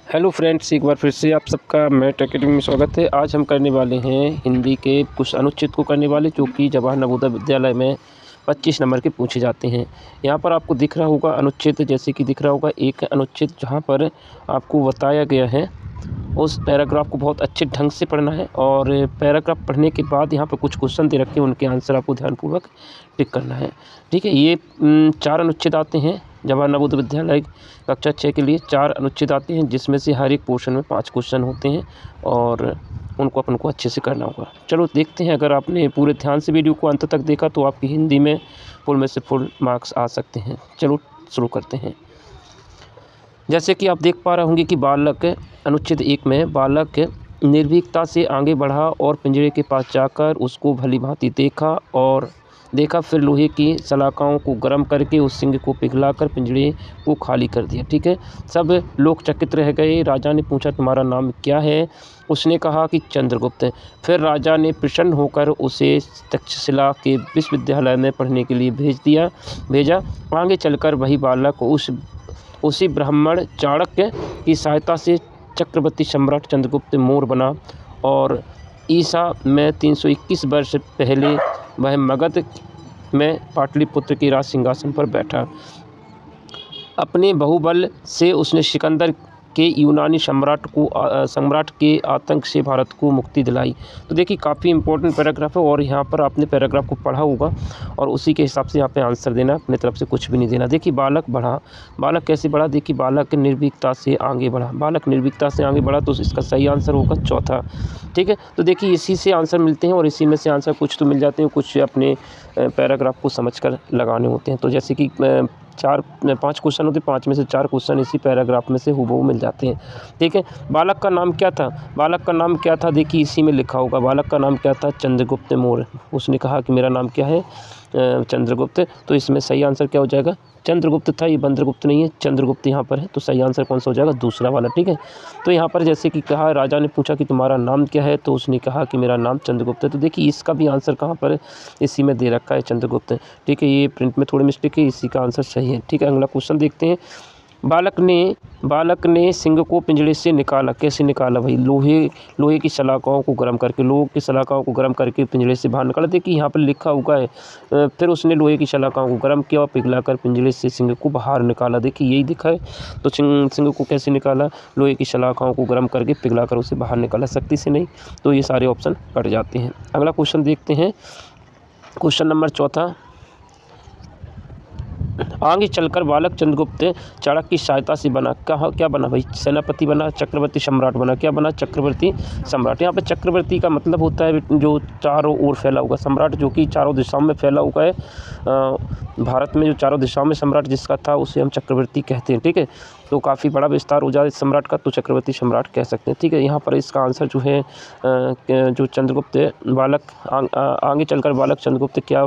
Hello friends, एक बार फिर से आप सबका मैट एकेडमी में स्वागत है। आज हम करने वाले हैं हिंदी के कुछ अनुच्छेद को करने वाले, जो कि जवाहर नवोदय विद्यालय में 25 नंबर के पूछे जाते हैं। यहाँ पर आपको दिख रहा होगा अनुच्छेद, जैसे कि दिख रहा होगा एक अनुच्छेद जहाँ पर आपको बताया गया है। उस पैराग्राफ को बहुत अच्छे ढंग से पढ़ना है और पैराग्राफ पढ़ने के बाद यहाँ पर कुछ क्वेश्चन दे रखे हैं, उनके आंसर आपको ध्यानपूर्वक टिक करना है। ठीक है, ये 4 अनुच्छेद आते हैं। जवाहर नवोदय विद्यालय कक्षा 6 के लिए 4 अनुच्छेद आते हैं, जिसमें से हर एक पोर्शन में 5 क्वेश्चन होते हैं और उनको अपन को अच्छे से करना होगा। चलो देखते हैं, अगर आपने पूरे ध्यान से वीडियो को अंत तक देखा तो आपकी हिंदी में फुल में से फुल मार्क्स आ सकते हैं। चलो शुरू करते हैं। जैसे कि आप देख पा रहे होंगे कि बालक अनुच्छेद 1 में बालक निर्भीकता से आगे बढ़ा और पिंजरे के पास जाकर उसको भली भांति देखा, फिर लोहे की सलाखों को गर्म करके उस सिंह को पिघलाकर पिंजरे को खाली कर दिया। ठीक है, सब लोग चकित रह गए। राजा ने पूछा, तुम्हारा नाम क्या है? उसने कहा कि चंद्रगुप्त। फिर राजा ने प्रसन्न होकर उसे तक्षशिला के विश्वविद्यालय में पढ़ने के लिए भेजा। आगे चलकर वही बालक उसी ब्राह्मण चाणक्य की सहायता से चक्रवर्ती सम्राट चंद्रगुप्त मौर्य बना और ईसा में 321 वर्ष पहले वह मगध में पाटलिपुत्र के राज सिंहासन पर बैठा। अपने बाहुबल से उसने सिकंदर के यूनानी सम्राट के आतंक से भारत को मुक्ति दिलाई। तो देखिए, काफ़ी इंपॉर्टेंट पैराग्राफ है और यहाँ पर आपने पैराग्राफ को पढ़ा होगा और उसी के हिसाब से यहाँ पे आंसर देना, अपने तरफ से कुछ भी नहीं देना। देखिए, बालक बढ़ा, बालक कैसे बढ़ा? देखिए, बालक निर्भीकता से आगे बढ़ा, बालक निर्भीकता से आगे बढ़ा, तो इसका सही आंसर होगा चौथा। ठीक है, तो देखिए इसी से आंसर मिलते हैं और इसी में से आंसर कुछ तो मिल जाते हैं, कुछ अपने पैराग्राफ को समझकर लगाने होते हैं। तो जैसे कि 5 क्वेश्चन होते हैं, 5 में से 4 क्वेश्चन इसी पैराग्राफ में से हूबहू मिल जाते हैं। ठीक है, बालक का नाम क्या था? बालक का नाम क्या था? देखिए इसी में लिखा होगा, बालक का नाम क्या था? चंद्रगुप्त मौर्य। उसने कहा कि मेरा नाम क्या है? चंद्रगुप्त। तो इसमें सही आंसर क्या हो जाएगा? चंद्रगुप्त था, ये बंद्रगुप्त नहीं है, चंद्रगुप्त यहाँ पर है। तो सही आंसर कौन सा हो जाएगा? दूसरा वाला। ठीक है, तो यहाँ पर जैसे कि कहा, राजा ने पूछा कि तुम्हारा नाम क्या है? तो उसने कहा कि मेरा नाम चंद्रगुप्त है। तो देखिए इसका भी आंसर कहाँ पर है? इसी में दे रखा है, चंद्रगुप्त। ठीक है, ये प्रिंट में थोड़ी मिस्टेक है, इसी का आंसर सही है। ठीक है, अगला क्वेश्चन देखते हैं। बालक ने सिंह को पिंजरे से निकाला। कैसे निकाला भाई? लोहे की सलाखों को गर्म करके, लोहे की सलाखों को गर्म करके पिंजरे से बाहर निकाला। देखिए यहाँ पर लिखा हुआ है, फिर उसने लोहे की सलाखों को गर्म किया और पिघलाकर पिंजरे से सिंह को बाहर निकाला। देखिए यही दिखा है। तो सिंह को कैसे निकाला? लोहे की सलाखों को गर्म करके पिघलाकर उसे बाहर निकाला, शक्ति से नहीं। तो ये सारे ऑप्शन कट जाते हैं। अगला क्वेश्चन देखते हैं, क्वेश्चन नंबर चौथा। आगे चलकर बालक चंद्रगुप्त चाणक्य की सहायता से बना। क्या बना भाई? सेनापति बना, चक्रवर्ती सम्राट बना। क्या बना? चक्रवर्ती सम्राट। यहाँ पे चक्रवर्ती का मतलब होता है जो चारों ओर फैला हुआ, सम्राट जो कि चारों दिशाओं में फैला हुआ है। भारत में जो चारों दिशाओं में सम्राट जिसका था, उसे हम चक्रवर्ती कहते हैं। ठीक है, तो काफ़ी बड़ा विस्तार हो जाए सम्राट का, तो चक्रवर्ती सम्राट कह सकते हैं। ठीक है, यहाँ पर इसका आंसर जो है, जो चंद्रगुप्त बालक आगे चलकर बालक चंद्रगुप्त क्या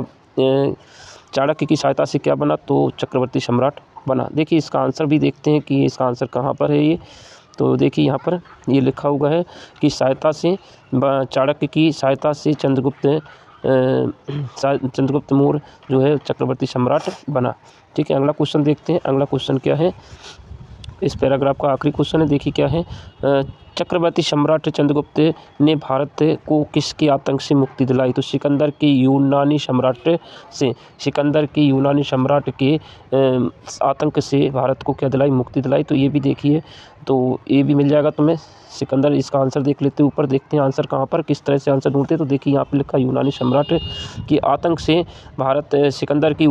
चाणक्य की सहायता से क्या बना? तो चक्रवर्ती सम्राट बना। देखिए इसका आंसर भी देखते हैं कि इसका आंसर कहाँ पर है। ये तो देखिए यहाँ पर ये लिखा हुआ है कि चाणक्य की सहायता से चंद्रगुप्त मौर्य जो है चक्रवर्ती सम्राट बना। ठीक है, अगला क्वेश्चन देखते हैं। अगला क्वेश्चन क्या है? इस पैराग्राफ का आखिरी क्वेश्चन है। देखिए क्या है, चक्रवर्ती सम्राट चंद्रगुप्त ने भारत को किसके आतंक से मुक्ति दिलाई? तो सिकंदर के यूनानी सम्राट के आतंक से भारत को क्या दिलाई? मुक्ति दिलाई। तो ये भी देखिए, तो ये भी मिल जाएगा तुम्हें, सिकंदर। इसका आंसर देख लेते हैं, ऊपर देखते हैं आंसर कहाँ पर, किस तरह से आंसर ढूंढते हैं। तो देखिए यहाँ पे लिखा यूनानी सम्राट के आतंक से भारत, सिकंदर की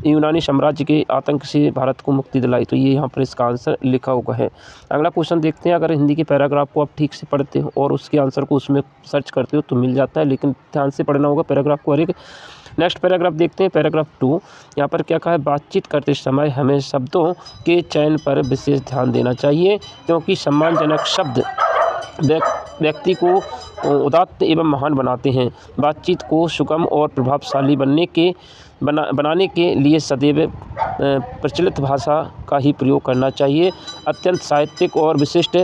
यूनानी साम्राज्य के आतंक से भारत को मुक्ति दिलाई। तो ये यहाँ पर इसका आंसर लिखा हुआ है। अगला क्वेश्चन देखते हैं। अगर हिंदी के पैराग्राफ को आप ठीक से पढ़ते हो और उसके आंसर को उसमें सर्च करते हो तो मिल जाता है, लेकिन ध्यान से पढ़ना होगा पैराग्राफ को हर एक। नेक्स्ट पैराग्राफ देखते हैं, पैराग्राफ 2। यहाँ पर क्या कहा है? बातचीत करते समय हमें शब्दों के चयन पर विशेष ध्यान देना चाहिए, क्योंकि सम्मानजनक शब्द व्यक्ति को उदात्त एवं महान बनाते हैं। बातचीत को सुगम और प्रभावशाली बनाने के लिए सदैव प्रचलित भाषा का ही प्रयोग करना चाहिए। अत्यंत साहित्यिक और विशिष्ट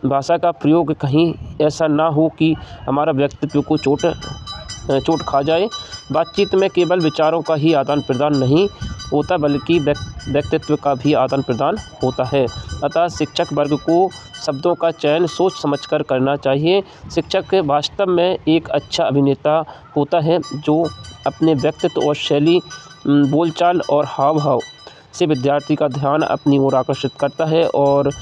भाषा का प्रयोग कहीं ऐसा ना हो कि हमारा व्यक्तित्व को चोट खा जाए। बातचीत में केवल विचारों का ही आदान प्रदान नहीं होता बल्कि व्यक्तित्व का भी आदान प्रदान होता है। अतः शिक्षक वर्ग को शब्दों का चयन सोच समझकर करना चाहिए। शिक्षक वास्तव में एक अच्छा अभिनेता होता है जो अपने व्यक्तित्व और शैली, बोलचाल और हाव भाव से विद्यार्थी का ध्यान अपनी ओर आकर्षित करता है और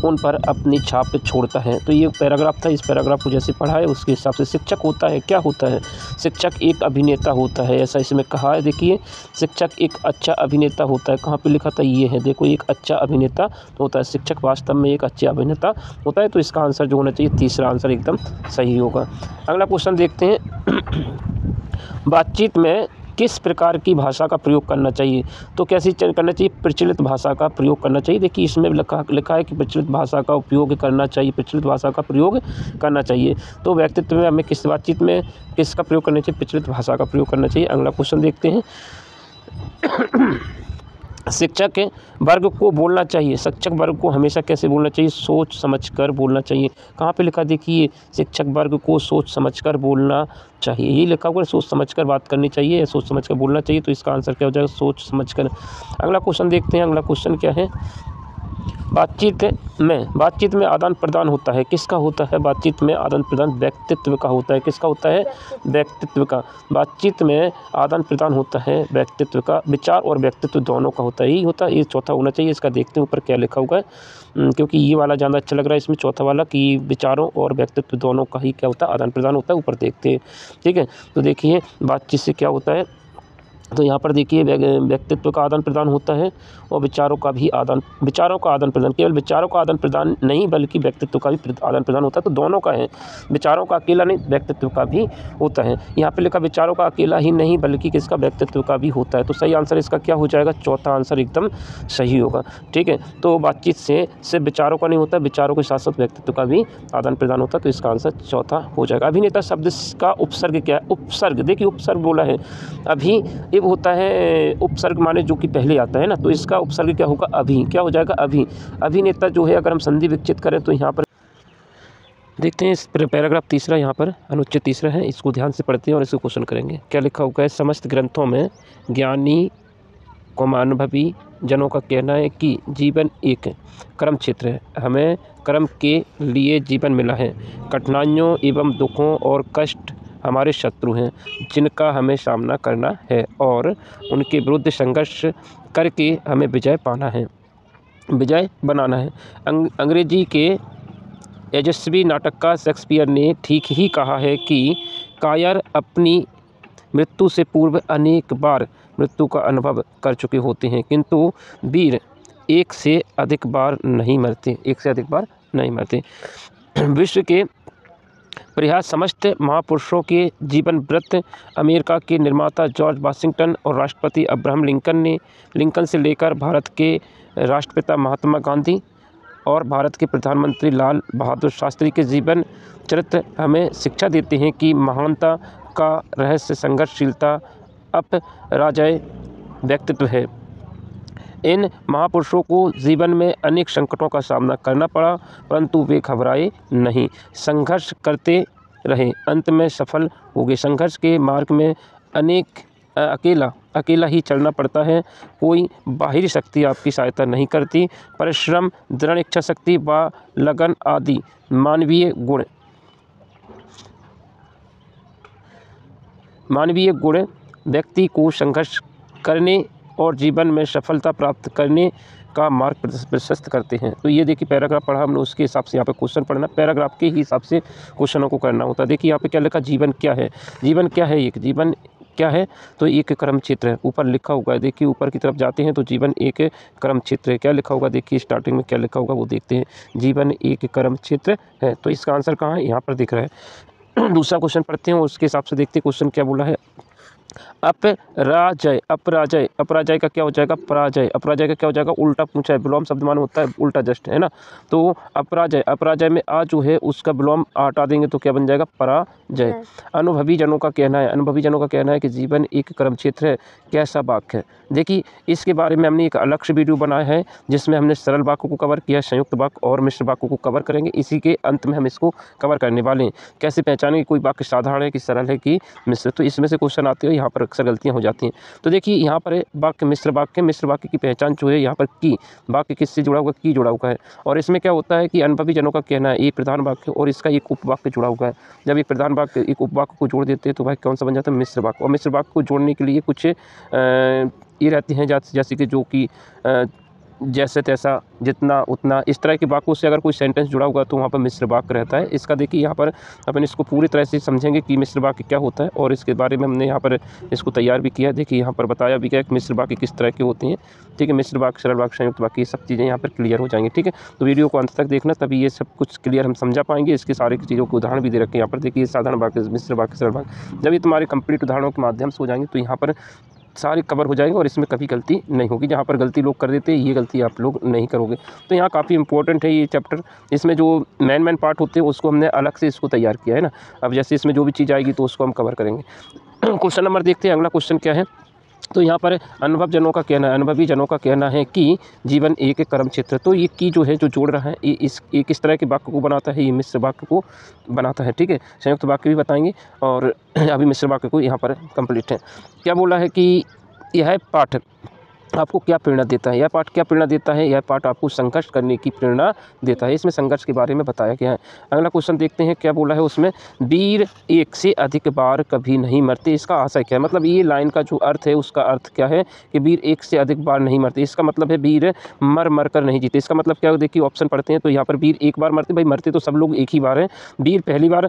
उन पर अपनी छाप छोड़ता है। तो ये पैराग्राफ था। इस पैराग्राफ को जैसे पढ़ा है उसके हिसाब से शिक्षक होता है, क्या होता है? शिक्षक एक अभिनेता होता है, ऐसा इसमें कहा है। देखिए, शिक्षक एक अच्छा अभिनेता होता है। कहाँ पे लिखा था? ये है, देखो, एक अच्छा अभिनेता होता है। शिक्षक वास्तव में एक अच्छा अभिनेता होता है। तो इसका आंसर जो होना चाहिए, तीसरा आंसर एकदम सही होगा। अगला क्वेश्चन देखते हैं। बातचीत में किस प्रकार की भाषा का प्रयोग करना चाहिए? तो कैसी करना चाहिए? प्रचलित भाषा का प्रयोग करना चाहिए। देखिए, इसमें लिखा है कि प्रचलित भाषा का उपयोग करना चाहिए, प्रचलित भाषा का प्रयोग करना चाहिए। तो व्यक्तित्व में हमें किस बातचीत में किसका प्रयोग करना चाहिए? प्रचलित भाषा का प्रयोग करना चाहिए। अगला क्वेश्चन देखते हैं। शिक्षक वर्ग को बोलना चाहिए, शिक्षक वर्ग को हमेशा कैसे बोलना चाहिए? सोच समझकर बोलना चाहिए। कहाँ पे लिखा? देखिए, शिक्षक वर्ग को सोच समझकर बोलना चाहिए। ये लिखा हुआ है, सोच समझकर बात करनी चाहिए, सोच समझकर बोलना चाहिए। तो इसका आंसर क्या हो जाएगा? सोच समझकर। अगला क्वेश्चन देखते हैं। अगला क्वेश्चन क्या है? बातचीत में आदान प्रदान होता है, किसका होता है? बातचीत में आदान प्रदान व्यक्तित्व का होता है। किसका होता है? व्यक्तित्व का। बातचीत में आदान प्रदान होता है व्यक्तित्व का। विचार और व्यक्तित्व दोनों का होता है। यही होता है, ये चौथा होना चाहिए। इसका देखते हैं ऊपर क्या लिखा हुआ है, क्योंकि ये वाला ज़्यादा अच्छा लग रहा है इसमें, चौथा वाला, कि विचारों और व्यक्तित्व दोनों का ही क्या होता है? आदान प्रदान होता है। ऊपर देखते हैं, ठीक है। तो देखिए, बातचीत से क्या होता है? तो यहाँ पर देखिए, व्यक्तित्व का आदान प्रदान होता है और विचारों का आदान प्रदान, केवल विचारों का आदान प्रदान नहीं बल्कि व्यक्तित्व का भी आदान प्रदान होता है। तो दोनों का है, विचारों का अकेला नहीं, व्यक्तित्व का भी होता है। यहाँ पे लिखा विचारों का अकेला ही नहीं बल्कि किसका? व्यक्तित्व का भी होता है। तो सही आंसर इसका क्या हो जाएगा? चौथा आंसर एकदम सही होगा, ठीक है। तो बातचीत से सिर्फ विचारों का नहीं होता, विचारों के साथ साथ व्यक्तित्व का भी आदान प्रदान होता है। तो इसका आंसर चौथा हो जाएगा। अभिनेता शब्द का उपसर्ग क्या है? उपसर्ग, देखिए, उपसर्ग बोला है अभी, एक होता है उपसर्ग माने जो कि पहले आता है ना, तो इसका उपसर्ग क्या होगा? अभी। क्या हो जाएगा? अभी। अभिनेता जो है, अगर हम संधि विच्छेद करें तो यहाँ पर देखते हैं, इस पैराग्राफ तीसरा, यहाँ पर अनुच्छेद तीसरा है, इसको ध्यान से पढ़ते हैं और इसको क्वेश्चन करेंगे। क्या लिखा हुआ है? समस्त ग्रंथों में ज्ञानी अनुभवी जनों का कहना है कि जीवन एक कर्म क्षेत्र है। हमें कर्म के लिए जीवन मिला है। कठिनाइयों एवं दुखों और कष्ट हमारे शत्रु हैं जिनका हमें सामना करना है और उनके विरुद्ध संघर्ष करके हमें विजय बनाना है। अंग्रेजी के यशस्वी नाटककार शेक्सपियर ने ठीक ही कहा है कि कायर अपनी मृत्यु से पूर्व अनेक बार मृत्यु का अनुभव कर चुके होते हैं, किंतु वीर एक से अधिक बार नहीं मरते। विश्व के प्रयास समस्त महापुरुषों के जीवन वृत्त, अमेरिका के निर्माता जॉर्ज वाशिंगटन और राष्ट्रपति अब्राहम लिंकन से लेकर भारत के राष्ट्रपिता महात्मा गांधी और भारत के प्रधानमंत्री लाल बहादुर शास्त्री के जीवन चरित्र हमें शिक्षा देते हैं कि महानता का रहस्य संघर्षशीलता, अपराजय व्यक्तित्व है। इन महापुरुषों को जीवन में अनेक संकटों का सामना करना पड़ा, परंतु वे घबराए नहीं, संघर्ष करते रहे, अंत में सफल हो गए। संघर्ष के मार्ग में अकेला ही चलना पड़ता है। कोई बाहरी शक्ति आपकी सहायता नहीं करती। परिश्रम, दृढ़ इच्छा शक्ति व लगन आदि मानवीय गुण व्यक्ति को संघर्ष करने और जीवन में सफलता प्राप्त करने का मार्ग प्रशस्त करते हैं। तो ये देखिए, पैराग्राफ पढ़ा हमने, उसके हिसाब से यहाँ पे क्वेश्चन पढ़ना, पैराग्राफ के हिसाब से क्वेश्चनों को करना होता है। देखिए यहाँ पे क्या लिखा? जीवन क्या है? जीवन क्या है? तो एक कर्म क्षेत्र है, ऊपर लिखा हुआ है। देखिए ऊपर की तरफ जाते हैं तो जीवन एक कर्म क्षेत्र है। क्या लिखा होगा? देखिए स्टार्टिंग में क्या लिखा होगा वो देखते हैं। जीवन एक कर्म क्षेत्र है। तो इसका आंसर कहाँ है? यहाँ पर दिख रहा है। दूसरा क्वेश्चन पढ़ते हैं और उसके हिसाब से देखते हैं क्वेश्चन क्या बोला है। अपराजय, अपराजय, अपराजय का क्या हो जाएगा? पराजय। अपराजय का क्या हो जाएगा? उल्टा पूछा है, विलोम शब्द माने होता है उल्टा जस्ट, है ना। तो अपराजय, अपराजय में आ जो है उसका विलोम हटा देंगे तो क्या बन जाएगा? पराजय। अनुभवी जनों का कहना है, अनुभवी जनों का कहना है कि जीवन एक कर्म क्षेत्र है। कैसा वाक्य है? देखिए इसके बारे में हमने एक अलग से वीडियो बनाया है जिसमें हमने सरल वाक्यों को कवर किया, संयुक्त वाक्य और मिश्र वाक्यों को कवर करेंगे। इसी के अंत में हम इसको कवर करने वाले हैं। कैसे पहचानेंगे कोई वाक्य साधारण है कि सरल है कि मिश्र, तो इसमें से क्वेश्चन आते हैं, यहाँ पर अक्सर गलतियाँ हो जाती हैं। तो देखिए यहाँ पर है वाक्य मिश्र वाक्य, मिश्र वाक्य की पहचान जो है यहाँ पर की, वाक्य किससे जुड़ा हुआ? की जुड़ा हुआ है। और इसमें क्या होता है कि अनुभवी जनों का कहना है, एक प्रधान वाक्य और इसका एक उपवाक्य जुड़ा हुआ है। जब एक प्रधान वाक्य एक उपवाक्य को जोड़ देते हैं तो भाई कौन सा बन जाता है? मिश्र वाक्य। और मिश्र वाक्य को जोड़ने के लिए कुछ ये रहती हैं जैसे कि जो कि जैसे तैसा, जितना उतना, इस तरह के वाक्यों से अगर कोई सेंटेंस जुड़ा हुआ तो वहाँ पर मिश्र वाक्य रहता है। इसका देखिए यहाँ पर अपन इसको पूरी तरह से समझेंगे कि मिश्र वाक्य क्या होता है और इसके बारे में हमने यहाँ पर इसको तैयार भी किया है। देखिए यहाँ पर बताया भी गया कि मिश्र वाक्य किस तरह के होते हैं। ठीक है, मिश्र वाक्य, सरल वाक्य, संयुक्त वाक्य, ये सब चीज़ें यहाँ पर क्लियर हो जाएंगी। ठीक है, तो वीडियो को अंत तक देखना, तभी ये सब कुछ क्लियर हम समझा पाएंगे। इसके सारी चीज़ों को उदाहरण भी दे रखे हैं यहाँ पर। देखिए साधारण वाक्य, मिश्र वाक्य, सरल वाक्य, जब ये तुम्हारे कंप्लीट उदाहरणों के माध्यम से हो जाएंगे तो यहाँ पर सारे कवर हो जाएंगे और इसमें कभी गलती नहीं होगी। जहाँ पर गलती लोग कर देते हैं ये गलती आप लोग नहीं करोगे। तो यहाँ काफ़ी इंपॉर्टेंट है ये चैप्टर। इसमें जो मेन पार्ट होते हैं उसको हमने अलग से इसको तैयार किया है ना। अब जैसे इसमें जो भी चीज़ आएगी तो उसको हम कवर करेंगे। क्वेश्चन नंबर देखते हैं, अगला क्वेश्चन क्या है। तो यहाँ पर अनुभव जनों का कहना है, अनुभवी जनों का कहना है कि जीवन एक कर्म क्षेत्र। तो ये की जो है जो जोड़ रहा है ये किस तरह के वाक्य को बनाता है? ये मिश्र वाक्य को बनाता है। ठीक है, संयुक्त वाक्य भी बताएंगे और अभी मिश्र वाक्य को यहाँ पर कंप्लीट है। क्या बोला है कि यह पाठ आपको क्या प्रेरणा देता है? यह पाठ क्या प्रेरणा देता है? यह पाठ आपको संघर्ष करने की प्रेरणा देता है। इसमें संघर्ष के बारे में बताया गया है। अगला क्वेश्चन देखते हैं क्या बोला है उसमें। वीर एक से अधिक बार कभी नहीं मरते, इसका आशय क्या है? मतलब ये लाइन का जो अर्थ है उसका अर्थ क्या है कि वीर एक से अधिक बार नहीं मरते। इसका मतलब है वीर मर कर नहीं जीते। इसका मतलब क्या है? देखिए ऑप्शन पढ़ते हैं तो यहाँ पर वीर एक बार मरते, भाई मरते तो सब लोग एक ही बार हैं। वीर पहली बार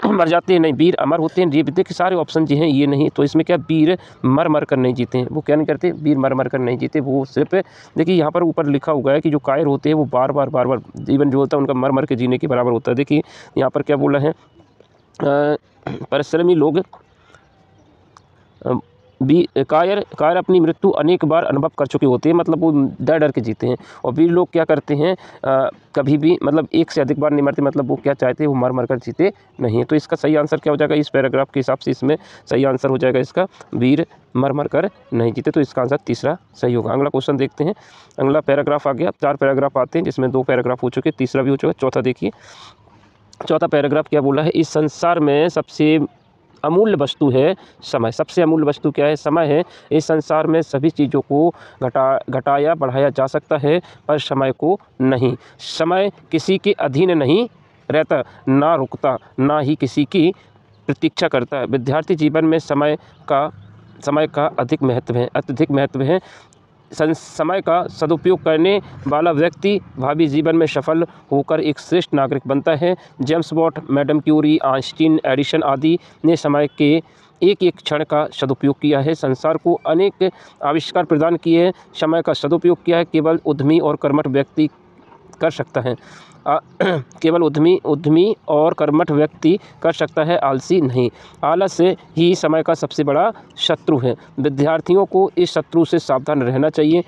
मर जाते हैं नहीं, वीर अमर होते हैं। ये देखिए सारे ऑप्शन जो हैं ये नहीं, तो इसमें क्या वीर मर कर नहीं जीते हैं। वो क्या नहीं करते? वीर मर कर नहीं जीते। वो सिर्फ देखिए यहाँ पर ऊपर लिखा हुआ है कि जो कायर होते हैं वो बार बार जीवन जो होता है उनका मर के जीने के बराबर होता है। देखिए यहाँ पर क्या बोला है, परिश्रमी लोग कायर अपनी मृत्यु अनेक बार अनुभव कर चुके होते हैं, मतलब वो डर के जीते हैं। और वीर लोग क्या करते हैं? कभी भी मतलब एक से अधिक बार नहीं मरते, मतलब वो क्या चाहते हैं? वो मर कर जीते नहीं है। तो इसका सही आंसर क्या हो जाएगा इस पैराग्राफ के हिसाब से? इसमें सही आंसर हो जाएगा इसका वीर मर कर नहीं जीते। तो इसका आंसर तीसरा सही होगा। अगला क्वेश्चन देखते हैं। अगला पैराग्राफ आ गया, 4 पैराग्राफ आते हैं जिसमें 2 पैराग्राफ हो चुके, तीसरा भी हो चुका। चौथा देखिए, चौथा पैराग्राफ क्या बोला है। इस संसार में सबसे अमूल्य वस्तु है समय। सबसे अमूल्य वस्तु क्या है? समय है। इस संसार में सभी चीज़ों को घटाया बढ़ाया जा सकता है पर समय को नहीं। समय किसी के अधीन नहीं रहता, ना रुकता, ना ही किसी की प्रतीक्षा करता है। विद्यार्थी जीवन में समय का अत्यधिक महत्व है। समय का सदुपयोग करने वाला व्यक्ति भावी जीवन में सफल होकर एक श्रेष्ठ नागरिक बनता है। James Watt, madam Curie, Einstein, Edison आदि ने समय के एक एक क्षण का सदुपयोग किया है, संसार को अनेक आविष्कार प्रदान किए हैं। समय का सदुपयोग किया है केवल उद्यमी और कर्मठ व्यक्ति कर सकता है। केवल उद्यमी और कर्मठ व्यक्ति कर सकता है, आलसी नहीं। आलस ही समय का सबसे बड़ा शत्रु है। विद्यार्थियों को इस शत्रु से सावधान रहना चाहिए।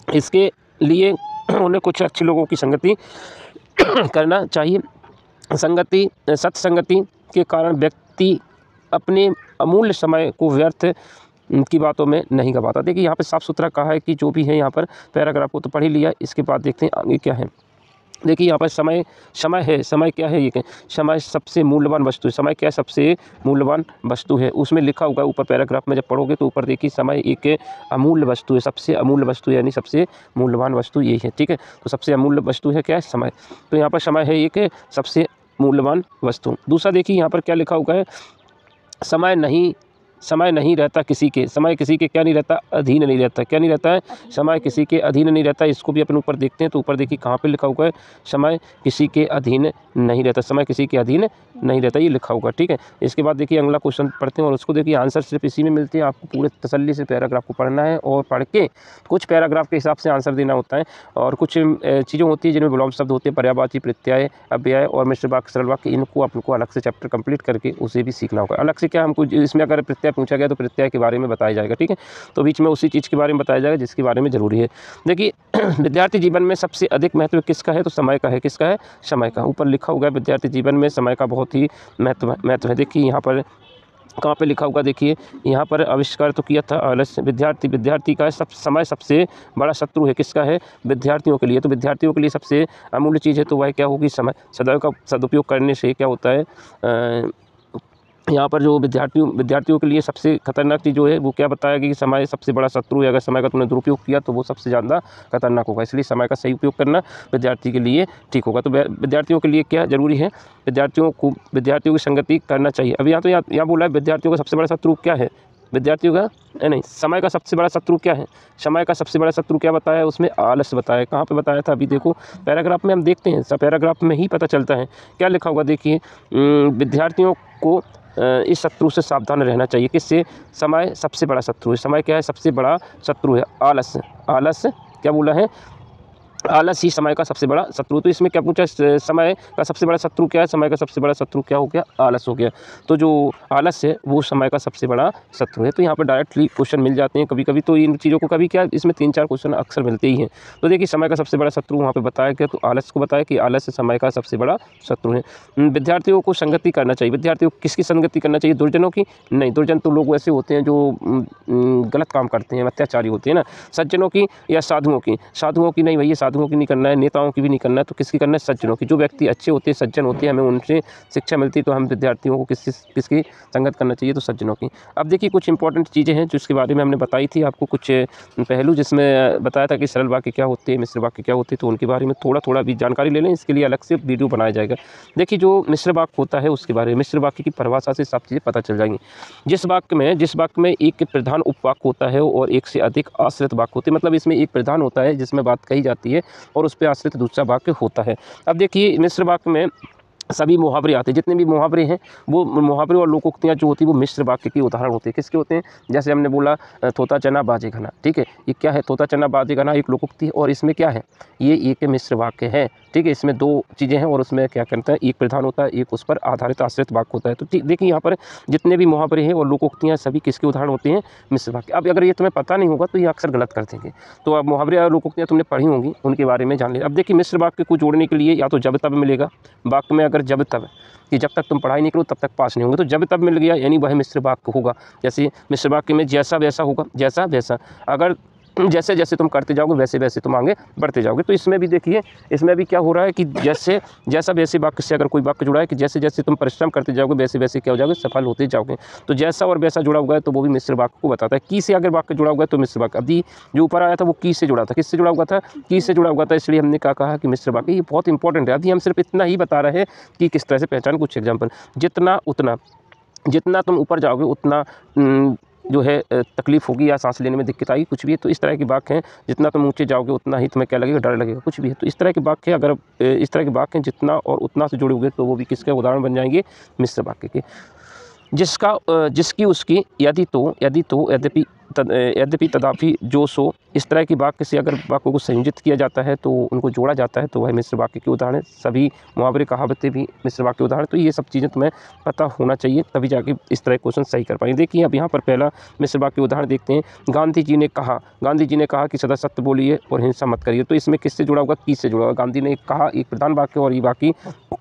इसके लिए उन्हें कुछ अच्छे लोगों की संगति करना चाहिए। सत्संगति के कारण व्यक्ति अपने अमूल्य समय को व्यर्थ की बातों में नहीं गवाता। देखिए यहाँ पे साफ सुथरा कहा है कि जो भी है यहाँ पर पैराग्राफ को तो पढ़ ही लिया। इसके बाद देखते हैं आगे क्या है। देखिए यहाँ पर समय है। समय क्या है? ये समय सबसे मूल्यवान वस्तु है। समय क्या? सबसे मूल्यवान वस्तु है। उसमें लिखा होगा ऊपर पैराग्राफ में जब पढ़ोगे तो ऊपर देखिए समय एक अमूल्य वस्तु है, सबसे अमूल्य वस्तु यानी सबसे मूल्यवान वस्तु यही है। ठीक है, तो सबसे अमूल्य वस्तु है क्या है? समय। तो यहाँ पर समय है एक सबसे मूल्यवान वस्तु। दूसरा देखिए यहाँ पर क्या लिखा हुआ है, समय नहीं रहता किसी के। समय किसी के क्या नहीं रहता? अधीन नहीं रहता। क्या नहीं रहता है? समय किसी के अधीन नहीं रहता। इसको भी अपन ऊपर देखते हैं तो ऊपर देखिए कहाँ पे लिखा हुआ है, समय किसी के अधीन नहीं रहता। समय किसी के अधीन नहीं रहता, ये लिखा होगा। ठीक है, इसके बाद देखिए अगला क्वेश्चन पढ़ते हैं और उसको देखिए आंसर सिर्फ इसी में मिलते हैं। आपको पूरे तसल्ली से पैराग्राफ को पढ़ना है और पढ़ के कुछ पैराग्राफ के हिसाब से आंसर देना होता है। और कुछ चीज़ें होती है जिनमें विलोम शब्द होते हैं, पर्यायवाची, प्रत्यय, अव्यय और मिश्र वाक्य, सरल वाक्य, इनको आपको अलग से चैप्टर कंप्लीट करके उसे भी सीखना होगा। अलग से क्या हमको इसमें अगर प्रत्यय पूछा गया तो प्रत्यय के बारे में बताया जाएगा, ठीक है। तो बीच में उसी चीज़ के बारे में बताया जाएगा जिसके बारे में ज़रूरी है। देखिए विद्यार्थी जीवन में सबसे अधिक महत्व किसका है, तो समय का है। किसका है, समय का। ऊपर लिखा हुआ है विद्यार्थी जीवन में समय का बहुत ही महत्व है। देखिए यहाँ पर कहाँ पे लिखा होगा, देखिए यहाँ पर आविष्कार तो किया था आलस्य। विद्यार्थी का समय सबसे बड़ा शत्रु है। किसका है, विद्यार्थियों के लिए। तो विद्यार्थियों के लिए सबसे अमूल्य चीज़ है तो वह क्या होगी, समय। सदैव का सदुपयोग करने से क्या होता है, यहाँ पर जो विद्यार्थियों के लिए सबसे खतरनाक चीज़ जो है वो क्या बताया गया कि समय सबसे बड़ा शत्रु है। अगर समय का तुमने दुरुपयोग किया तो वो सबसे ज़्यादा खतरनाक होगा, इसलिए समय का सही उपयोग करना विद्यार्थी के लिए ठीक होगा। तो विद्यार्थियों के लिए क्या ज़रूरी है, विद्यार्थियों की संगति करना चाहिए। अब यहाँ बोला है विद्यार्थियों का सबसे बड़ा शत्रु क्या है, विद्यार्थियों का नहीं, समय का सबसे बड़ा शत्रु क्या है। समय का सबसे बड़ा शत्रु क्या बताया है, उसमें आलस्य बताया। कहाँ पे बताया था, अभी देखो पैराग्राफ में हम देखते हैं, सब पैराग्राफ में ही पता चलता है क्या लिखा होगा। देखिए विद्यार्थियों को इस शत्रु से सावधान रहना चाहिए। किससे, समय सबसे बड़ा शत्रु है। समय क्या है, सबसे बड़ा शत्रु है। आलस्य क्या बोला है, आलस ही समय का सबसे बड़ा शत्रु। तो इसमें क्या पूछा, समय का सबसे बड़ा शत्रु क्या है, समय का सबसे बड़ा शत्रु क्या हो गया, आलस हो गया। तो जो आलस है वो समय का सबसे बड़ा शत्रु है। तो यहाँ पर डायरेक्टली क्वेश्चन मिल जाते हैं कभी कभी, तो इन चीज़ों को कभी क्या इसमें 3-4 क्वेश्चन अक्सर मिलते ही हैं। तो देखिए समय का सबसे बड़ा शत्रु वहाँ पर बताया गया, तो आलस को बताया कि आलस समय का सबसे बड़ा शत्रु है। विद्यार्थियों को संगति करना चाहिए। विद्यार्थियों को किसकी संगति करना चाहिए, दुर्जनों की नहीं। दुर्जन तो लोग ऐसे होते हैं जो गलत काम करते हैं, अत्याचारी होते हैं ना। सज्जनों की या साधुओं की नहीं भैया, साधुओं की नहीं करना है, नेताओं की भी नहीं करना है, तो किसकी करना है, सज्जनों की। जो व्यक्ति अच्छे होते हैं, सज्जन होते हैं, हमें उनसे शिक्षा मिलती है, तो हम विद्यार्थियों को किसकी संगत करना चाहिए, तो सज्जनों की। अब देखिए कुछ इंपॉर्टेंट चीज़ें हैं जिसके बारे में हमने बताई थी आपको, कुछ पहलू जिसमें बताया था कि सरल वाक्य क्या होते हैं, मिश्र वाक्य क्या होते हैं, तो उनके बारे में थोड़ा भी जानकारी ले लें। इसके लिए अलग से वीडियो बनाया जाएगा। देखिए जो मिश्र वाक्य होता है उसके बारे में, मिश्र वाक्य की परिभाषा से सब चीज़ें पता चल जाएंगी। जिस वाक्य में एक प्रधान उपवाक्य होता है और एक से अधिक आश्रित वाक्य होते हैं, मतलब इसमें एक प्रधान होता है जिसमें बात कही जाती है और उस पर आश्रित दूसरा वाक्य होता है। अब देखिए मिश्र वाक्य में सभी मुहावरे आते हैं, जितने भी मुहावरे हैं वो मुहावरे और लोकोक्तियाँ जो होती है वो मिश्र वाक्य की उदाहरण होते हैं। किसके होते हैं, जैसे हमने बोला तोता चना बाजे घना, ठीक है, ये क्या है, तोता चना बाजे घना एक लोकोक्ति है, और इसमें क्या है, ये एक मिश्र वाक्य है, ठीक है। इसमें 2 चीज़ें हैं और उसमें क्या करता है, एक प्रधान होता है, एक उस पर आधारित आश्रित वाक्य होता है। तो देखिए यहाँ पर जितने भी मुहावरे हैं और लोकोक्तियाँ सभी किसके उदाहरण होते हैं, मिश्र वाक्य। अब अगर ये तुम्हें पता नहीं होगा तो ये अक्सर गलत कर देंगे। तो अब मुहावरे और लोकोक्तियाँ तुमने पढ़ी होंगी, उनके बारे में जान ले। अब देखिए मिश्र वाक्य को जोड़ने के लिए या तो जब तब मिलेगा, वाक्य में अगर जब तब कि जब तक तुम पढ़ाई नहीं करो तब तक पास नहीं होंगे, तो जब तब मिल गया यानी वह मिश्र वाक्य होगा। जैसे मिश्र वाक्य में जैसा वैसा होगा, जैसा वैसा, अगर जैसे जैसे तुम करते जाओगे वैसे वैसे तुम आगे बढ़ते जाओगे। तो इसमें भी देखिए, इसमें भी क्या हो रहा है कि जैसा वैसे वाक्य से अगर कोई वाक्य जुड़ा है कि जैसे जैसे तुम परिश्रम करते जाओगे वैसे वैसे क्या हो जाओगे, सफल होते जाओगे। तो जैसा और वैसा जुड़ा हुआ है तो वो भी मिश्र वाक्य को बताता है। की से अगर वाक्य जुड़ा हुआ है तो मिश्र वाक्य। अभी जो ऊपर आया था वो की से जुड़ा था, किससे जुड़ा हुआ था, की से जुड़ा हुआ था, इसलिए हमने क्या कहा कि मिश्र वाक्य। ये बहुत इंपॉर्टेंट है। अभी हम सिर्फ इतना ही बता रहे हैं कि किस तरह से पहचान। कुछ एग्जाम्पल, जितना तुम ऊपर जाओगे उतना जो है तकलीफ़ होगी या सांस लेने में दिक्कत आएगी, कुछ भी है। तो इस तरह के वाक्य हैं, जितना तुम ऊंचे जाओगे उतना ही तुम्हें क्या लगेगा, डर लगेगा, कुछ भी है। तो इस तरह के वाक्य, अगर इस तरह के वाक्य जितना और उतना से जुड़े हुए तो वो भी किसके उदाहरण बन जाएंगे, मिश्र वाक्य के। जिसकी उसकी, यदि तो, यद्यपि, तदापि, जो सो, इस तरह की वाक्य से अगर वाक्यों को संयोजित किया जाता है तो उनको जोड़ा जाता है तो वह मिश्र वाक्य के उदाहरण है। सभी मुहावरे कहावतें भी मिश्र वाक्य के उदाहरण। तो ये सब चीज़ें तुम्हें पता होना चाहिए, तभी जाके इस तरह क्वेश्चन सही कर पाएंगे। देखिए अब यहाँ पर पहला मिश्र वाक्य उदाहरण देखते हैं। गांधी जी ने कहा कि सदा सत्य बोलिए और हिंसा मत करिए। तो इसमें किससे जुड़ा होगा, की से जुड़ा होगा। गांधी ने कहा एक प्रधान वाक्य और ये बाकी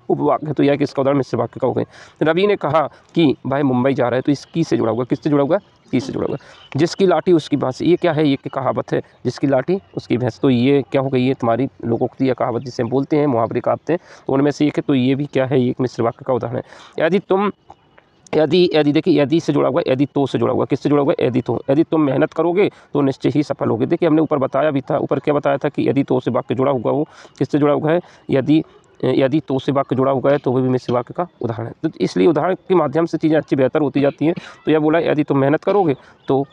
उपवाक्य, तो यह किसका उदाहरण, मिश्र वाक्य का हो गया। रवि ने कहा कि भाई मुंबई जा रहा है, तो इस की से जुड़ा होगा, किससे जुड़ा होगा, की से जुड़ा होगा। जिसकी लाठी उसकी भैंस, ये क्या है, ये कहावत है, जिसकी लाठी उसकी भैंस। तो ये क्या हो गई, ये तुम्हारी लोकोक्ति या कहावत जिसे हम बोलते हैं, मुहावरे कहावतें, तो उनमें से एक है। तो ये भी क्या है, ये एक मिश्र वाक्य का उदाहरण है। यदि देखिए, यदि से जुड़ा हुआ है, यदि तो से जुड़ा हुआ है, किससे जुड़ा हुआ है, यदि तुम मेहनत करोगे तो निश्चय ही सफल होगे। देखिए हमने ऊपर बताया भी था, ऊपर क्या बताया था कि यदि तो से वाक्य जुड़ा हुआ हो, किससे जुड़ा हुआ है, यदि तो से वाक्य जुड़ा हुआ है तो वह भी मिश्र वाक्य का उदाहरण है। तो इसलिए उदाहरण के माध्यम से चीज़ें अच्छी बेहतर होती जाती हैं। तो यह बोला यदि तुम मेहनत करोगे तो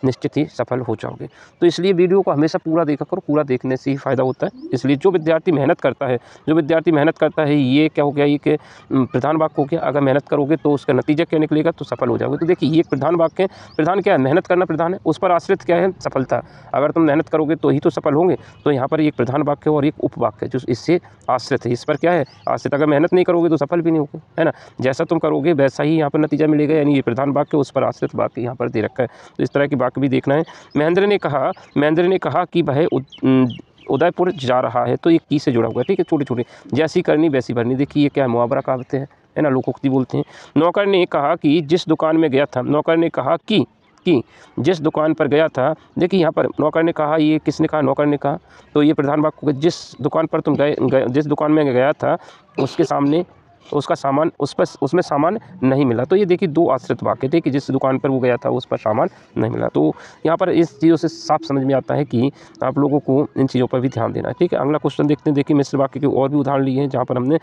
निश्चित ही सफल हो जाओगे। तो इसलिए वीडियो को हमेशा पूरा देखा करो, पूरा देखने से ही फ़ायदा होता है। इसलिए जो विद्यार्थी मेहनत करता है ये क्या हो गया, ये कि प्रधान वाक्य हो गया। अगर मेहनत करोगे तो उसका नतीजा क्या निकलेगा, तो सफल हो जाओगे। तो देखिए ये एक प्रधान वाक्य है। प्रधान क्या है, मेहनत करना प्रधान है, उस पर आश्रित क्या है, सफलता। अगर तुम मेहनत करोगे तो ही तो सफल होंगे। तो यहाँ पर एक प्रधान वाक्य और एक उपवाक्य है जो इससे आश्रित है, इस पर क्या है, आश्रित। अगर मेहनत नहीं करोगे तो सफल भी नहीं होगे, है ना। जैसा तुम करोगे वैसा ही यहाँ पर नतीजा मिलेगा, यानी ये प्रधान वाक्य उस पर आश्रित वाक्य यहाँ पर दे रखा है। तो इस तरह की वाक्य भी देखना है। महेंद्र ने कहा कि वह उदयपुर जा रहा है, तो ये की से जुड़ा हुआ है, ठीक है। छोटे छोटे, जैसी करनी वैसी भरनी। देखिए ये क्या है, मुहावरा कहावतें हैं, है ना, लोकोक्ति बोलते हैं। नौकर ने कहा कि जिस दुकान में गया था, नौकर ने कहा कि जिस दुकान पर गया था। देखिए यहाँ पर नौकर ने कहा, ये किसने कहा, नौकर ने कहा। तो ये प्रधान वाक्य, जिस दुकान पर तुम गए, जिस दुकान में गया था उसके सामने उसका सामान, उसमें सामान नहीं मिला। तो ये देखिए दो आश्रित वाक्य थे कि जिस दुकान पर वो गया था उस पर सामान नहीं मिला। तो यहाँ पर इस चीज़ों से साफ समझ में आता है कि आप लोगों को इन चीज़ों पर भी ध्यान देना है, ठीक है। अगला क्वेश्चन देखते हैं। देखिए मिश्र वाक्य के और भी उदाहरण लिए हैं जहाँ पर हमने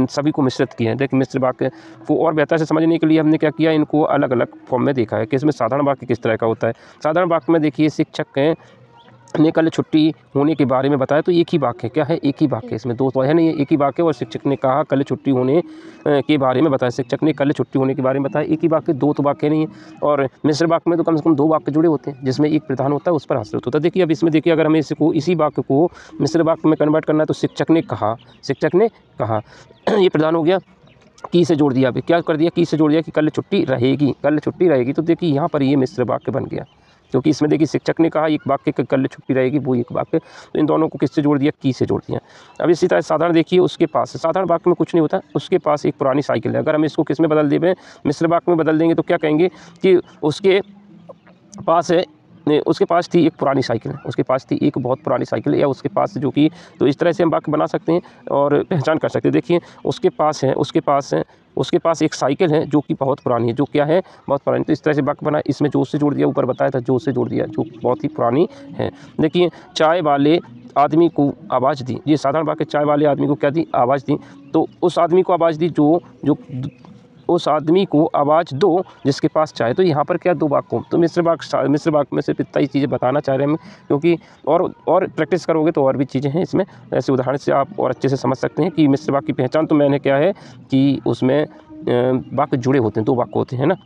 सभी को मिश्रित किया है। देखिए मिश्र वाक्य को और बेहतर से समझने के लिए हमने क्या किया, इनको अलग अलग फॉर्म में देखा है कि इसमें साधारण वाक्य किस तरह का होता है। साधारण वाक्य में देखिए शिक्षक ने कल छुट्टी होने के बारे में बताया। तो एक ही वाक्य, क्या है, एक ही वाक्य, इसमें दो तो है नहीं, एक ही वाक्य। और शिक्षक ने कहा कल छुट्टी होने के बारे में बताया, शिक्षक ने कल छुट्टी होने के बारे में बताया, एक ही वाक्य, दो तो वाक्य नहीं है। और मिश्र वाक्य में तो कम से कम दो वाक्य जुड़े होते हैं जिसमें एक प्रधान होता है उस पर आश्रित होता है। देखिए अब इसमें देखिए अगर हमें इसी वाक्य को मिश्र वाक्य में कन्वर्ट करना है तो शिक्षक ने कहा ये प्रधान हो गया। की से जोड़ दिया, अभी क्या कर दिया, की से जोड़ दिया कि कल छुट्टी रहेगी। तो देखिए यहाँ पर ये मिश्र वाक्य बन गया, क्योंकि इसमें देखिए शिक्षक ने कहा एक वाक्य, कल छुट्टी रहेगी वो एक वाक्य। तो इन दोनों को किससे जोड़ दिया, की से जोड़ दिया। अब इसी तरह साधारण देखिए, उसके पास, साधारण वाक्य में कुछ नहीं होता, उसके पास एक पुरानी साइकिल है। अगर हम इसको किस में बदल देंगे, मिश्र वाक्य में बदल देंगे तो क्या कहेंगे कि उसके पास थी एक पुरानी साइकिल है, उसके पास थी एक बहुत पुरानी साइकिल, या उसके पास जो कि, तो इस तरह से हम वाक्य बना सकते हैं और पहचान कर सकते हैं। देखिए उसके पास एक साइकिल है जो कि बहुत पुरानी है, जो क्या है, बहुत पुरानी। तो इस तरह से वाक्य बना, इसमें जो से जोड़ दिया, ऊपर बताया था जो से जोड़ दिया, जो बहुत ही पुरानी है। देखिए चाय वाले आदमी को आवाज़ दी, ये साधारण वाक्य, चाय वाले आदमी को क्या दी, आवाज़ दी। तो उस आदमी को आवाज़ दी जो उस आदमी को आवाज़ दो जिसके पास चाय। तो यहाँ पर क्या, दो वाक्यों, तो मिश्र वाक्य में सिर्फ इतना ही चीज़ें बताना चाह रहे हैं हम, क्योंकि और प्रैक्टिस करोगे तो और भी चीज़ें हैं इसमें। ऐसे उदाहरण से आप और अच्छे से समझ सकते हैं कि मिश्र वाक्य की पहचान तो मैंने क्या है कि उसमें वाक्य जुड़े होते हैं, दो वाक्य होते हैं ना।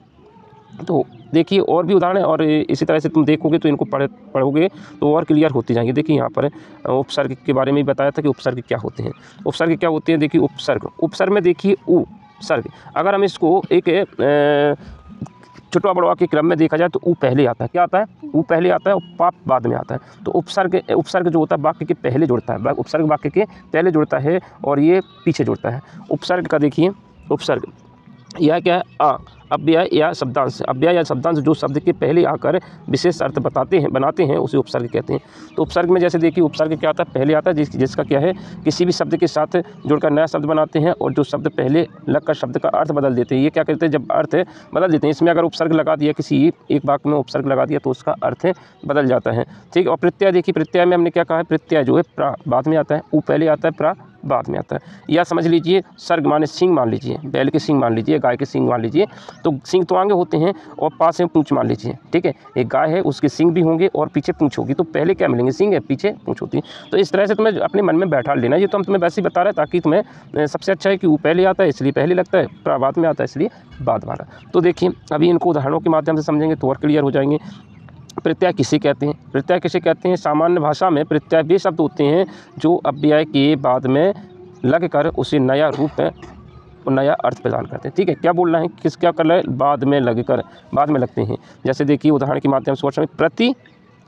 तो देखिए और भी उदाहरण है, और इसी तरह से तुम देखोगे तो इनको पढ़ोगे तो और क्लियर होते जाएंगे। देखिए यहाँ पर उपसर्ग के बारे में भी बताया था कि उपसर्ग क्या होते हैं। उपसर्ग क्या होते हैं, देखिए उपसर्ग में देखिए उपसर्ग, अगर हम इसको एक छोटा बड़वा के क्रम में देखा जाए तो ऊ पहले आता है, क्या आता है, ऊ पहले आता है और पाप बाद में आता है। तो उपसर्ग जो होता है वाक्य के पहले जुड़ता है, उपसर्ग वाक्य के पहले जुड़ता है और ये पीछे जुड़ता है। उपसर्ग का देखिए, उपसर्ग यह क्या है, अव्यय या शब्दांश। अव्यय या शब्दांश जो शब्द के पहले आकर विशेष अर्थ बनाते हैं उसे उपसर्ग कहते हैं। तो उपसर्ग में जैसे देखिए उपसर्ग क्या आता है, पहले आता है, जिसका क्या है, किसी भी शब्द के साथ जुड़कर नया शब्द बनाते हैं और जो शब्द पहले लगकर शब्द का अर्थ बदल देते हैं। ये क्या कहते हैं, जब अर्थ बदल देते हैं। इसमें अगर उपसर्ग लगा दिया, किसी एक वाक्य में उपसर्ग लगा दिया तो उसका अर्थ बदल जाता है, ठीक। और प्रत्यय देखिए, प्रत्यय में हमने क्या कहा है, प्रत्यय जो है प्रा बाद में आता है, ऊ पहले आता है, प्रा बाद में आता है। या समझ लीजिए सर्ग माने सिंग मान लीजिए, बैल के सिंग मान लीजिए, गाय के सिंग मान लीजिए। तो सिंग तो आगे होते हैं और पास में पूंछ मान लीजिए, ठीक है। एक गाय है उसके सिंग भी होंगे और पीछे पूंछ होगी, तो पहले क्या मिलेंगे, सिंग है, पीछे पूंछ होती है। तो इस तरह से तुम्हें अपने मन में बैठा लेना। ये तो हम तुम्हें वैसे ही बता रहे हैं ताकि तुम्हें सबसे अच्छा है कि वो पहले आता है इसलिए पहले लगता है, प्रा बाद में आता है इसलिए बाद वाला। तो देखिए अभी इनको उदाहरणों के माध्यम से समझेंगे तो और क्लियर हो जाएंगे। प्रत्यय किसे कहते हैं, प्रत्यय किसे कहते हैं, सामान्य भाषा में प्रत्यय वे शब्द होते हैं जो अव्यय के बाद में लगकर उसे नया रूप और नया अर्थ प्रदान करते हैं, ठीक है। क्या बोलना है, क्या कर रहा है, बाद में लगकर, बाद में लगते हैं। जैसे देखिए उदाहरण के माध्यम से प्रति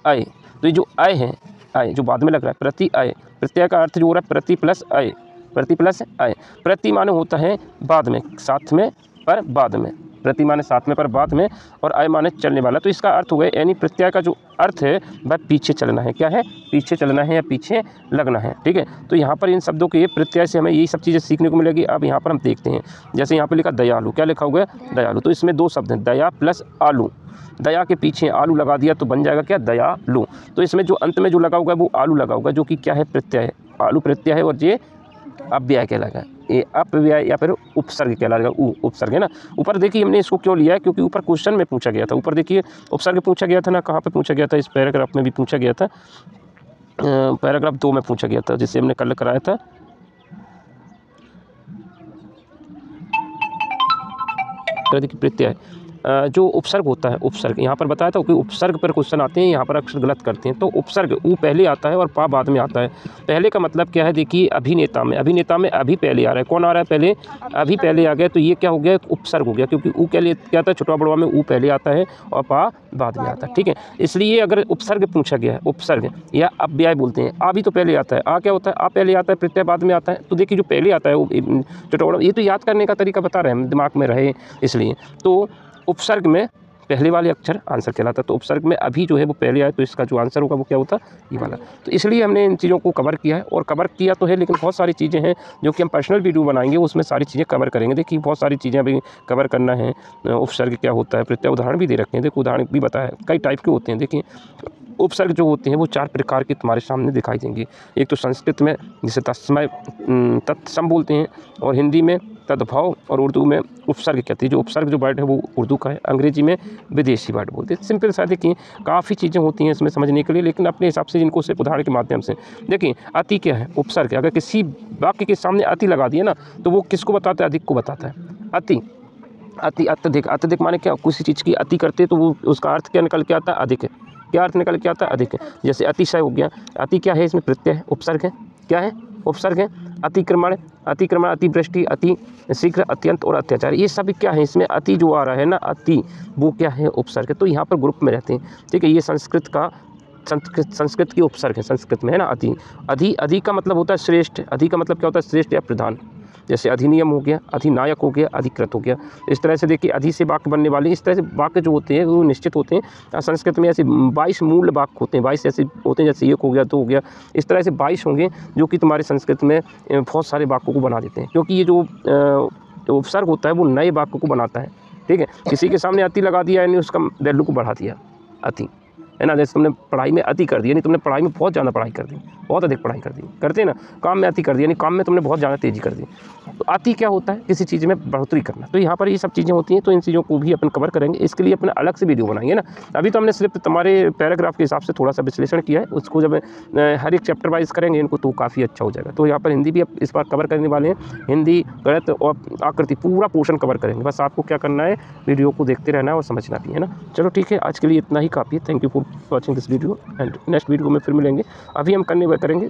अय, तो ये जो अय है, अय जो बाद में लग रहा है, प्रति अय, प्रत्यय का अर्थ जो हो रहा है प्रति प्लस अय, प्रति प्लस अय। प्रति माने होता है बाद में, साथ में, पर बाद में, प्रति माने साथ में पर बाद में, और अय माने चलने वाला। तो इसका अर्थ हो गया, यानी प्रत्यय का जो अर्थ है वह पीछे चलना है, क्या है, पीछे चलना है या पीछे लगना है, ठीक है। तो यहाँ पर इन शब्दों के प्रत्यय से हमें यही सब चीज़ें सीखने को मिलेगी। अब यहाँ पर हम देखते हैं, जैसे यहाँ पर लिखा दयालु, क्या लिखा हुआ है, दयालु। तो इसमें दो शब्द हैं, दया प्लस आलू। दया के पीछे आलू लगा दिया तो बन जाएगा क्या, दयालु। तो इसमें जो अंत में जो लगा हुआ है वो आलू लगा होगा, जो कि क्या है, प्रत्यय है, आलू प्रत्यय है और ये अव्यय कहलाएगा, अपव्यय या फिर उपसर्ग कहलाएगा। उपसर्ग है ना। ऊपर देखिए हमने इसको क्यों लिया है, क्योंकि ऊपर क्वेश्चन में पूछा गया था। ऊपर देखिए उपसर्ग पूछा गया था ना, कहाँ पे पूछा गया था, इस पैराग्राफ में भी पूछा गया था, पैराग्राफ 2 में पूछा गया था, जिसे हमने कल कराया था। देखिए प्रत्यय जो उपसर्ग होता है, उपसर्ग यहाँ पर बताया था कि उपसर्ग पर क्वेश्चन आते हैं, यहाँ पर अक्सर गलत करते हैं। तो उपसर्ग ऊ पहले आता है और पा बाद में आता है। पहले का मतलब क्या है, देखिए अभिनेता में, अभिनेता में अभी पहले आ रहा है। कौन आ रहा है पहले, अभी पहले आ गया, तो ये क्या हो गया, उपसर्ग हो गया, क्योंकि ऊ के लिए क्या था, छोटा बड़वा में ऊ पहले आता है और पा बाद में आता है। ठीक है, इसलिए अगर उपसर्ग पूछा गया है, उपसर्ग या अव्यय बोलते हैं, आ भी तो पहले आता है, आ क्या होता है, आ पहले आता है, प्रत्यय बाद में आता है। तो देखिए जो पहले आता है वो छोटा बड़ा, ये तो याद करने का तरीका बता रहे हैं, दिमाग में रहे इसलिए। तो उपसर्ग में पहले वाले अक्षर आंसर कहलाता है। तो उपसर्ग में अभी जो है वो पहले आए, तो इसका जो आंसर होगा वो क्या होता, ये वाला। तो इसलिए हमने इन चीज़ों को कवर किया है, और कवर किया तो है, लेकिन बहुत सारी चीज़ें हैं जो कि हम पर्सनल वीडियो बनाएंगे, उसमें सारी चीज़ें कवर करेंगे। देखिए बहुत सारी चीज़ें अभी कवर करना है। उपसर्ग क्या होता है, प्रत्यय उदाहरण भी दे रखे हैं, देखो उदाहरण भी बताया, कई टाइप के होते हैं। देखिए उपसर्ग जो होते हैं वो 4 प्रकार के तुम्हारे सामने दिखाई देंगे। एक तो संस्कृत में जिसे तत्सम बोलते हैं, और हिंदी में तद्भव, और उर्दू में उपसर्ग कहते हैं। जो उपसर्ग जो वर्ड है वो उर्दू का है, अंग्रेजी में विदेशी वर्ड बोलते हैं। सिंपल सा देखिए काफ़ी चीज़ें होती हैं इसमें समझने के लिए, लेकिन अपने हिसाब से इनको सिर्फ उदाहरण के माध्यम से देखिए। अति क्या है, उपसर्ग है। अगर किसी वाक्य के सामने अति लगा दिया ना, तो वो किसको बताता है, अधिक को बताता है। अति, अति, अत्यधिक, अत्यधिक माने क्या, किसी चीज़ की अति करते तो वो उसका अर्थ क्या निकल के आता है, अधिक है। क्या अर्थ निकल के आता है, अधिक है। जैसे अतिशय हो गया, अति क्या है, इसमें प्रत्यय है, उपसर्ग है, क्या है, उपसर्ग है। अतिक्रमण, अतिक्रमण, अतिवृष्टि, अति शीघ्र, अत्यंत और अत्याचार, ये सब क्या है, इसमें अति जो आ रहा है ना, अति, वो क्या है, उपसर्ग है। तो यहाँ पर ग्रुप में रहते हैं। ठीक है, ये संस्कृत की उपसर्ग है, संस्कृत में है ना अति। अधि का मतलब होता है श्रेष्ठ, अधि का मतलब क्या होता है, श्रेष्ठ या प्रधान। जैसे अधिनियम हो गया, अधिनायक हो गया, अधिकृत हो गया। इस तरह से देखिए अधि से वाक्य बनने वाले, इस तरह से वाक्य जो होते हैं वो निश्चित होते हैं। संस्कृत में ऐसे 22 मूल वाक्य होते हैं, 22 ऐसे होते हैं, जैसे 1 हो गया, 2 हो गया, इस तरह से 22 होंगे जो कि तुम्हारे संस्कृत में बहुत सारे वाक्यों को बना देते हैं। क्योंकि ये जो उपसर्ग होता है वो नए वाक्य को बनाता है। ठीक है, किसी के सामने अति लगा दिया, यानी उसका वैल्यू को बढ़ा दिया, अति, है ना। जैसे तुमने पढ़ाई में अति कर दिया, यानी तुमने पढ़ाई में बहुत ज़्यादा पढ़ाई कर दी, बहुत अधिक पढ़ाई कर दी, करते हैं ना। काम में अति कर दिया, यानी काम में तुमने बहुत ज़्यादा तेज़ी कर दी। तो अति क्या होता है, किसी चीज़ में बढ़ोतरी करना। तो यहाँ पर ये सब चीज़ें होती हैं, तो इन चीज़ों को भी अपन कवर करेंगे। इसके लिए अपना अलग से वीडियो बनाएंगे ना। अभी तो हमने सिर्फ तुम्हारे पैराग्राफ के हिसाब से थोड़ा सा विश्लेषण किया है, उसको जब हर एक चैप्टर वाइज करेंगे इनको, तो काफ़ी अच्छा हो जाएगा। तो यहाँ पर हिंदी भी इस बार कवर करने वाले हैं, हिंदी, गणित और आकृति, पूरा पोर्शन कवर करेंगे। बस आपको क्या करना है, वीडियो को देखते रहना है और समझना भी है ना। चलो ठीक है, आज के लिए इतना ही काफ़ी है। Thank you for watching this video, and next video में फिर मिलेंगे। अभी हम करेंगे